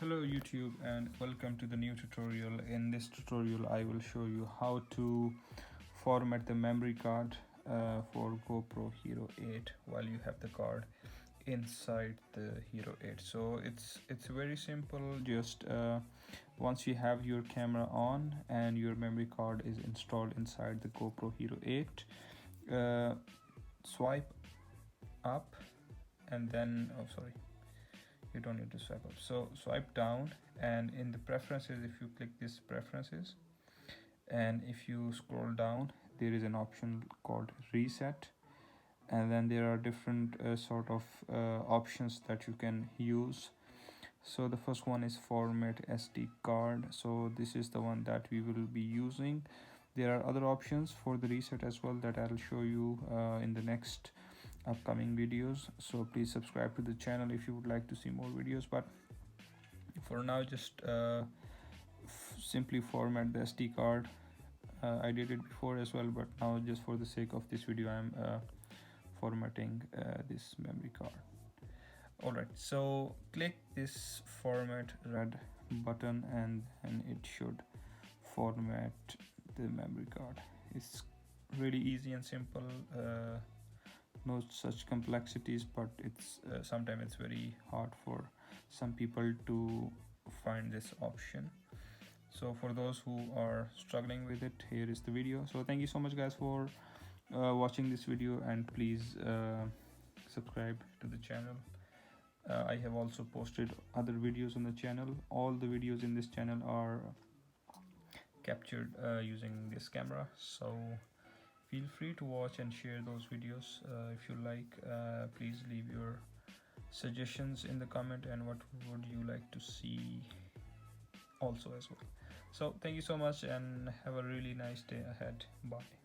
Hello YouTube and welcome to the new tutorial. In this tutorial I will show you how to format the memory card for GoPro Hero 8 while you have the card inside the Hero 8. So it's very simple. Just once you have your camera on and your memory card is installed inside the GoPro Hero 8, swipe up and then you don't need to swipe up, so swipe down, and in the preferences, if you click this preferences and if you scroll down, there is an option called reset, and then there are different options that you can use. So the first one is format SD card, so this is the one that we will be using. There are other options for the reset as well that I'll show you in the next upcoming videos, so please subscribe to the channel if you would like to see more videos. But for now, just simply format the SD card. I did it before as well, but now just for the sake of this video I'm formatting this memory card. Alright, so click this format red button and it should format the memory card. It's really easy and simple, no such complexities, but it's sometimes it's very hard for some people to find this option. So for those who are struggling with it, here is the video. So thank you so much guys for watching this video, and please subscribe to the channel. I have also posted other videos on the channel. All the videos in this channel are captured using this camera, so feel free to watch and share those videos if you like. Please leave your suggestions in the comment and what would you like to see also as well. So thank you so much and have a really nice day ahead. Bye.